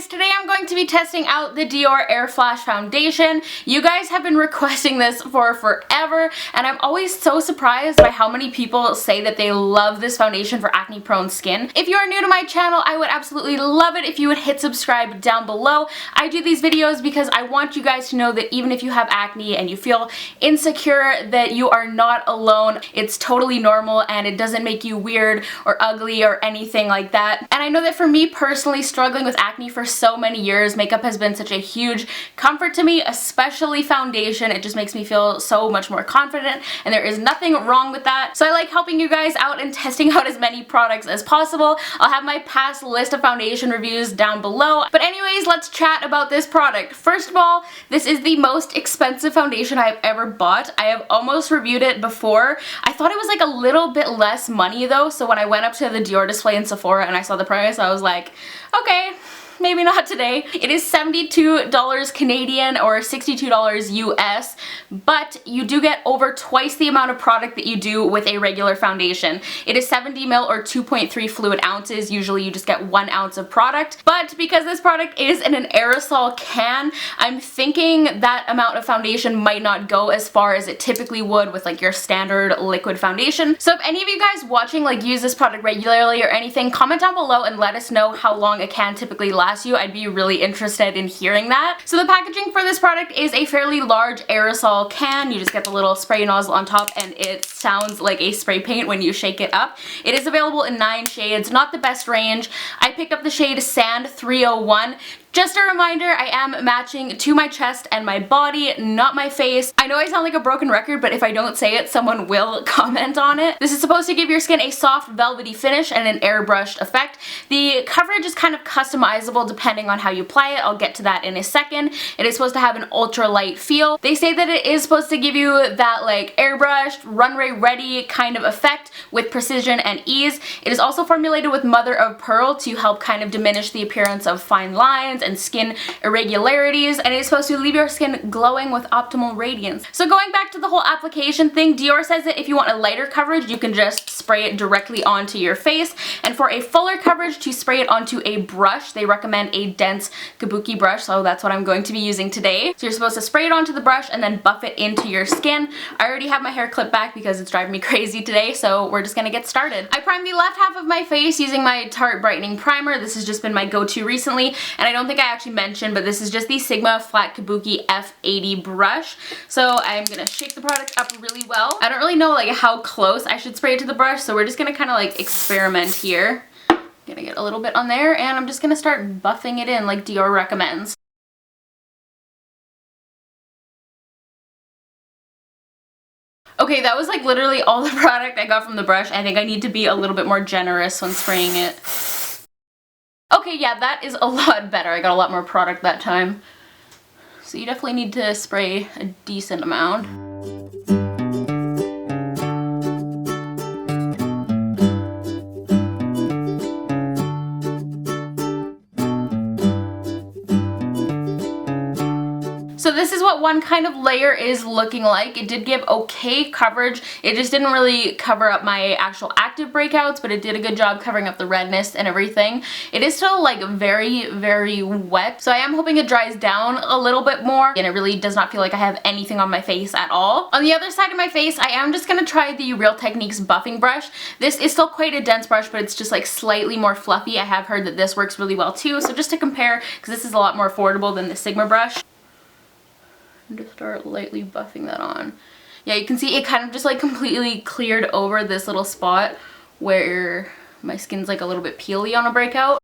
guys, today I'm going to be testing out the Dior Airflash foundation. You guys have been requesting this for forever, and I'm always so surprised by how many people say that they love this foundation for acne prone skin. If you are new to my channel, I would absolutely love it if you would hit subscribe down below. I do these videos because I want you guys to know that even if you have acne and you feel insecure, that you are not alone. It's totally normal and it doesn't make you weird or ugly or anything like that. And I know that for me personally, struggling with acne for so many years, makeup has been such a huge comfort to me, especially foundation. It just makes me feel so much more confident, and there is nothing wrong with that. So I like helping you guys out and testing out as many products as possible. I'll have my past list of foundation reviews down below. But anyways, let's chat about this product. First of all, this is the most expensive foundation I've ever bought. I have almost reviewed it before. I thought it was like a little bit less money though, so when I went up to the Dior display in Sephora and I saw the price, I was like, okay, maybe not today. It is $72 Canadian or $62 US, but you do get over twice the amount of product that you do with a regular foundation. It is 70 ml or 2.3 fluid ounces. Usually you just get 1 ounce of product, but because this product is in an aerosol can, I'm thinking that amount of foundation might not go as far as it typically would with like your standard liquid foundation. So if any of you guys watching like use this product regularly or anything, comment down below and let us know how long a can typically lasts you. I'd be really interested in hearing that. So the packaging for this product is a fairly large aerosol can. You just get the little spray nozzle on top and it sounds like a spray paint when you shake it up. It is available in 9 shades, not the best range. I picked up the shade Sand 301. Just a reminder, I am matching to my chest and my body, not my face. I know I sound like a broken record, but if I don't say it, someone will comment on it. This is supposed to give your skin a soft, velvety finish and an airbrushed effect. The coverage is kind of customizable depending on how you apply it. I'll get to that in a second. It is supposed to have an ultra light feel. They say that it is supposed to give you that like airbrushed, runway ready kind of effect with precision and ease. It is also formulated with mother of pearl to help kind of diminish the appearance of fine lines and skin irregularities, and it is supposed to leave your skin glowing with optimal radiance. So going back to the whole application thing, Dior says that if you want a lighter coverage, you can just spray it directly onto your face, and for a fuller coverage, to spray it onto a brush, they recommend a dense kabuki brush, so that's what I'm going to be using today. So you're supposed to spray it onto the brush and then buff it into your skin. I already have my hair clipped back because it's driving me crazy today, so we're just gonna get started. I primed the left half of my face using my Tarte Brightening Primer. This has just been my go-to recently, and I don't think I actually mentioned, but this is just the Sigma Flat Kabuki F80 brush. So I'm gonna shake the product up really well. I don't really know like how close I should spray it to the brush, so we're just gonna kind of like experiment here. I'm gonna get a little bit on there, and I'm just gonna start buffing it in like Dior recommends. Okay, that was like literally all the product I got from the brush. I think I need to be a little bit more generous when spraying it. Okay, yeah, that is a lot better. I got a lot more product that time. So you definitely need to spray a decent amount. So this is what one kind of layer is looking like. It did give okay coverage. It just didn't really cover up my actual active breakouts, but it did a good job covering up the redness and everything. It is still like very, very wet, so I am hoping it dries down a little bit more, and it really does not feel like I have anything on my face at all. On the other side of my face, I am just gonna try the Real Techniques buffing brush. This is still quite a dense brush, but it's just like slightly more fluffy. I have heard that this works really well too, so just to compare, because this is a lot more affordable than the Sigma brush. And just start lightly buffing that on. Yeah, you can see it kind of just like completely cleared over this little spot where my skin's like a little bit peely on a breakout.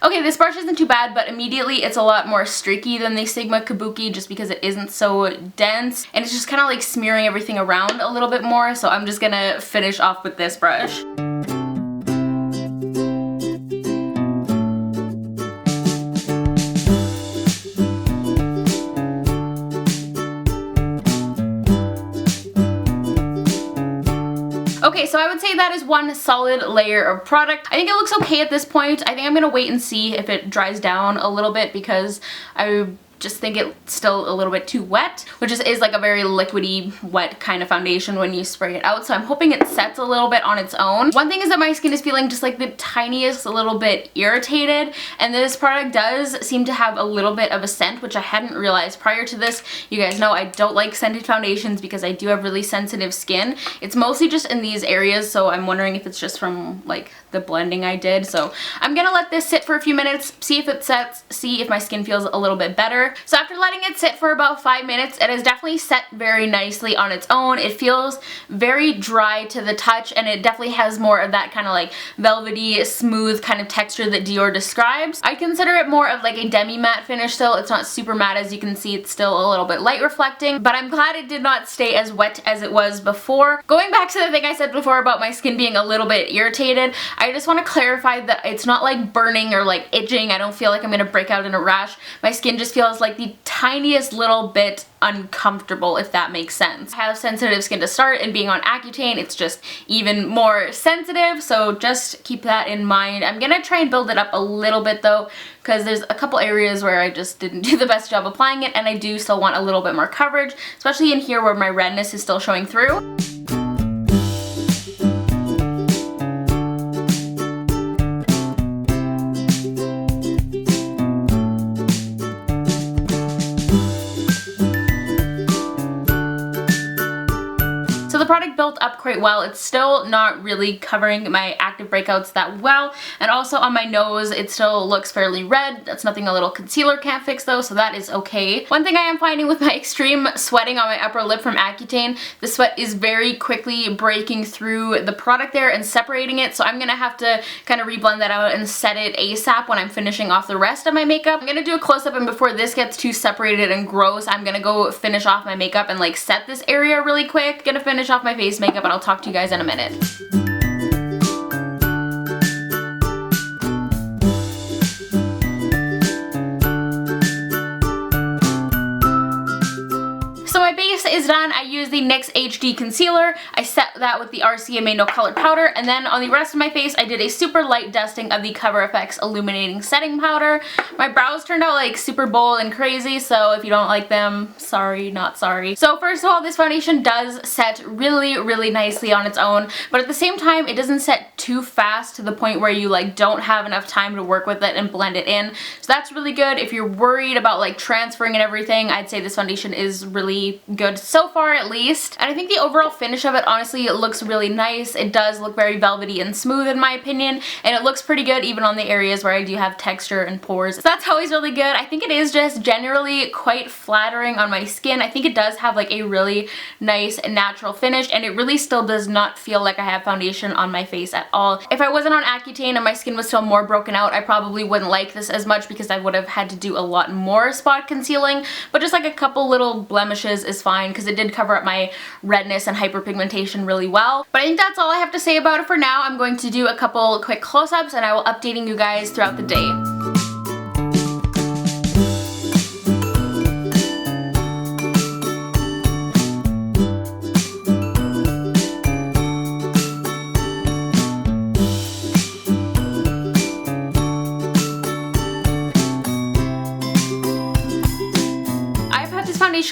Okay, this brush isn't too bad, but immediately it's a lot more streaky than the Sigma Kabuki just because it isn't so dense, and it's just kind of like smearing everything around a little bit more, so I'm just gonna finish off with this brush. Okay, so I would say that is one solid layer of product. I think it looks okay at this point. I think I'm gonna wait and see if it dries down a little bit because I just think it's still a little bit too wet, which is like a very liquidy, wet kind of foundation when you spray it out. So I'm hoping it sets a little bit on its own. One thing is that my skin is feeling just like the tiniest little bit irritated, and this product does seem to have a little bit of a scent, which I hadn't realized prior to this. You guys know I don't like scented foundations because I do have really sensitive skin. It's mostly just in these areas, so I'm wondering if it's just from like the blending I did. So I'm gonna let this sit for a few minutes, see if it sets, see if my skin feels a little bit better. So after letting it sit for about 5 minutes, it has definitely set very nicely on its own. It feels very dry to the touch, and it definitely has more of that kind of like velvety, smooth kind of texture that Dior describes. I consider it more of like a demi-matte finish still. It's not super matte, as you can see. It's still a little bit light reflecting, but I'm glad it did not stay as wet as it was before. Going back to the thing I said before about my skin being a little bit irritated, I just want to clarify that it's not like burning or like itching. I don't feel like I'm gonna break out in a rash. My skin just feels like the tiniest little bit uncomfortable, if that makes sense. I have sensitive skin to start, and being on Accutane, it's just even more sensitive, so just keep that in mind. I'm gonna try and build it up a little bit though, because there's a couple areas where I just didn't do the best job applying it, and I do still want a little bit more coverage, especially in here where my redness is still showing through. So the product built up quite well. It's still not really covering my active breakouts that well, and also on my nose it still looks fairly red. That's nothing a little concealer can't fix though, so that is okay. One thing I am finding with my extreme sweating on my upper lip from Accutane, the sweat is very quickly breaking through the product there and separating it, so I'm gonna have to kind of reblend that out and set it ASAP when I'm finishing off the rest of my makeup. I'm gonna do a close-up, and before this gets too separated and gross, I'm gonna go finish off my makeup and like set this area really quick. Gonna finish off my face makeup, and I'll talk to you guys in a minute. So my base is done. I use the NYX HD concealer. I set that with the RCMA No Color powder, and then on the rest of my face I did a super light dusting of the Cover FX illuminating setting powder. My brows turned out like super bold and crazy, so if you don't like them, sorry, not sorry. So first of all, this foundation does set really nicely on its own, but at the same time it doesn't set too fast to the point where you like don't have enough time to work with it and blend it in. So that's really good. If you're worried about like transferring and everything, I'd say this foundation is really good so far, at least. And I think the overall finish of it honestly looks really nice. It does look very velvety and smooth in my opinion, and it looks pretty good even on the areas where I do have texture and pores. So that's always really good. I think it is just generally quite flattering on my skin. I think it does have like a really nice natural finish, and it really still does not feel like I have foundation on my face at all. If I wasn't on Accutane and my skin was still more broken out, I probably wouldn't like this as much because I would have had to do a lot more spot concealing, but just like a couple little blemishes is fine because it did cover up my redness and hyperpigmentation really well. But I think that's all I have to say about it for now. I'm going to do a couple quick close-ups, and I will updating you guys throughout the day.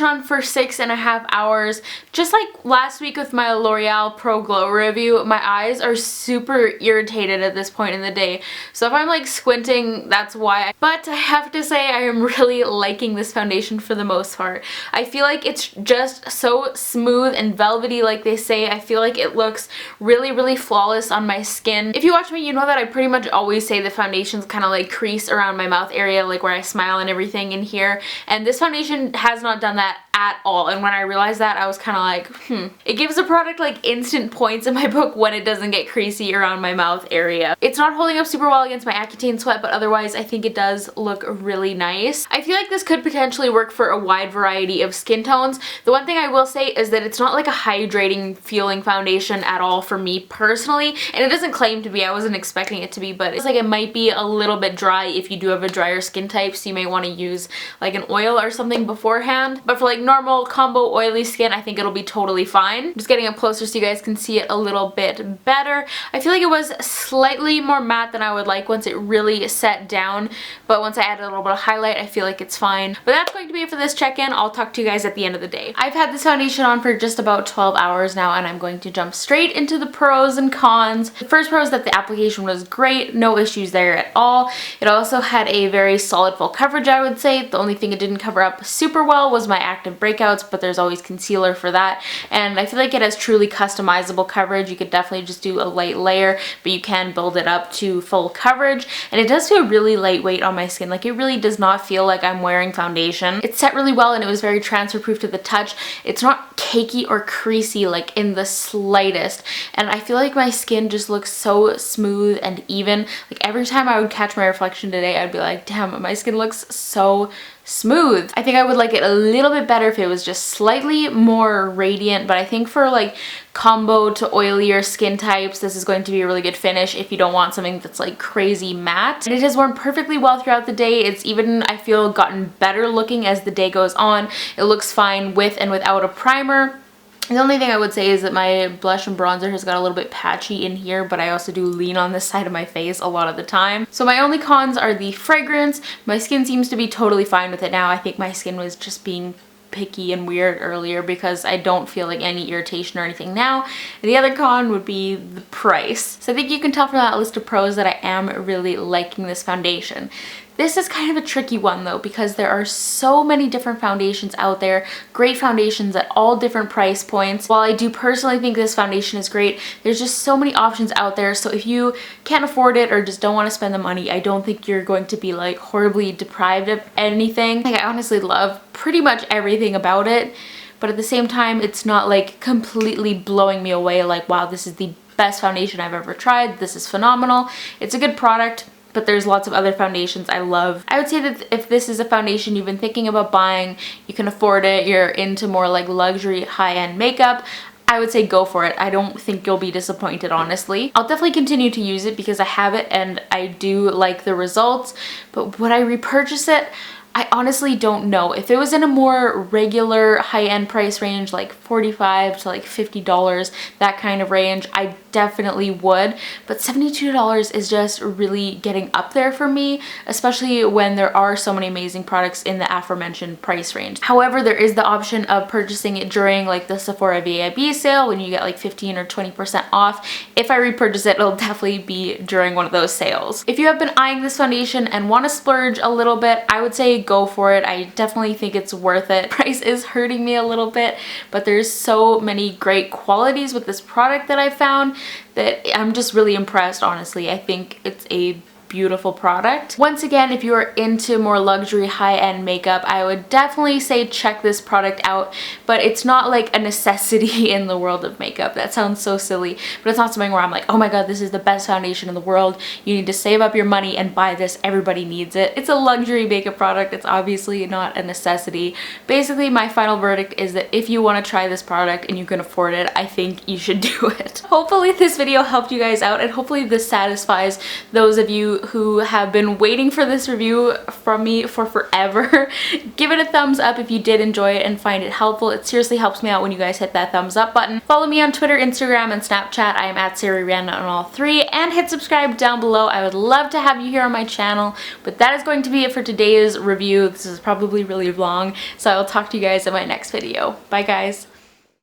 On for 6.5 hours. Just like last week with my L'Oreal Pro Glow review, my eyes are super irritated at this point in the day. So if I'm like squinting, that's why. But I have to say I am really liking this foundation for the most part. I feel like it's just so smooth and velvety like they say. I feel like it looks really flawless on my skin. If you watch me, you know that I pretty much always say the foundations kind of like crease around my mouth area, like where I smile and everything in here. And this foundation has not done that at all, and when I realized that, I was kind of like, It gives the product like instant points in my book when it doesn't get creasy around my mouth area. It's not holding up super well against my Accutane sweat, but otherwise I think it does look really nice. I feel like this could potentially work for a wide variety of skin tones. The one thing I will say is that it's not like a hydrating feeling foundation at all for me personally, and it doesn't claim to be. I wasn't expecting it to be, but it's like it might be a little bit dry if you do have a drier skin type, so you may want to use like an oil or something beforehand. but for like normal combo oily skin, I think it'll be totally fine. Just getting up closer so you guys can see it a little bit better. I feel like it was slightly more matte than I would like once it really set down, but once I added a little bit of highlight, I feel like it's fine. But that's going to be it for this check-in. I'll talk to you guys at the end of the day. I've had this foundation on for just about 12 hours now, and I'm going to jump straight into the pros and cons. The first pro is that the application was great, no issues there at all. It also had a very solid full coverage, I would say. The only thing it didn't cover up super well was my active breakouts, but there's always concealer for that. And I feel like it has truly customizable coverage. You could definitely just do a light layer, but you can build it up to full coverage. And it does feel really lightweight on my skin. Like, it really does not feel like I'm wearing foundation. It set really well and it was very transfer proof to the touch. It's not cakey or creasy like in the slightest. And I feel like my skin just looks so smooth and even. Like, every time I would catch my reflection today, I'd be like, damn, my skin looks so smooth. I think I would like it a little bit better if it was just slightly more radiant, but I think for like combo to oilier skin types, this is going to be a really good finish if you don't want something that's like crazy matte. And it has worn perfectly well throughout the day. It's even, I feel, gotten better looking as the day goes on. It looks fine with and without a primer. The only thing I would say is that my blush and bronzer has got a little bit patchy in here, but I also do lean on this side of my face a lot of the time. So my only cons are the fragrance. My skin seems to be totally fine with it now. I think my skin was just being picky and weird earlier because I don't feel like any irritation or anything now. And the other con would be the price. So I think you can tell from that list of pros that I am really liking this foundation. This is kind of a tricky one though, because there are so many different foundations out there, great foundations at all different price points. While I do personally think this foundation is great, there's just so many options out there. So if you can't afford it or just don't want to spend the money, I don't think you're going to be like horribly deprived of anything. Like, I honestly love pretty much everything about it, but at the same time, it's not like completely blowing me away like, wow, this is the best foundation I've ever tried. This is phenomenal. It's a good product, but there's lots of other foundations I love. I would say that if this is a foundation you've been thinking about buying, you can afford it, you're into more like luxury high-end makeup, I would say go for it. I don't think you'll be disappointed, honestly. I'll definitely continue to use it because I have it and I do like the results, but would I repurchase it? I honestly don't know. If it was in a more regular high-end price range, like $45 to like $50, that kind of range, I definitely would. But $72 is just really getting up there for me, especially when there are so many amazing products in the aforementioned price range. However, there is the option of purchasing it during like the Sephora VIB sale when you get like 15 or 20% off. If I repurchase it, it'll definitely be during one of those sales. If you have been eyeing this foundation and want to splurge a little bit, I would say go for it. I definitely think it's worth it. Price is hurting me a little bit, but there's so many great qualities with this product that I found that I'm just really impressed, honestly. I think it's a beautiful product. Once again, if you are into more luxury high-end makeup, I would definitely say check this product out, but it's not like a necessity in the world of makeup. That sounds so silly, but it's not something where I'm like, oh my god, this is the best foundation in the world. You need to save up your money and buy this. Everybody needs it. It's a luxury makeup product. It's obviously not a necessity. Basically, my final verdict is that if you want to try this product and you can afford it, I think you should do it. Hopefully this video helped you guys out, and hopefully this satisfies those of you who have been waiting for this review from me for forever. Give it a thumbs up if you did enjoy it and find it helpful. It seriously helps me out when you guys hit that thumbs up button. Follow me on Twitter, Instagram, and Snapchat. I am at SariRihanna on all three, and hit subscribe down below. I would love to have you here on my channel, but that is going to be it for today's review. This is probably really long, so I will talk to you guys in my next video. Bye guys.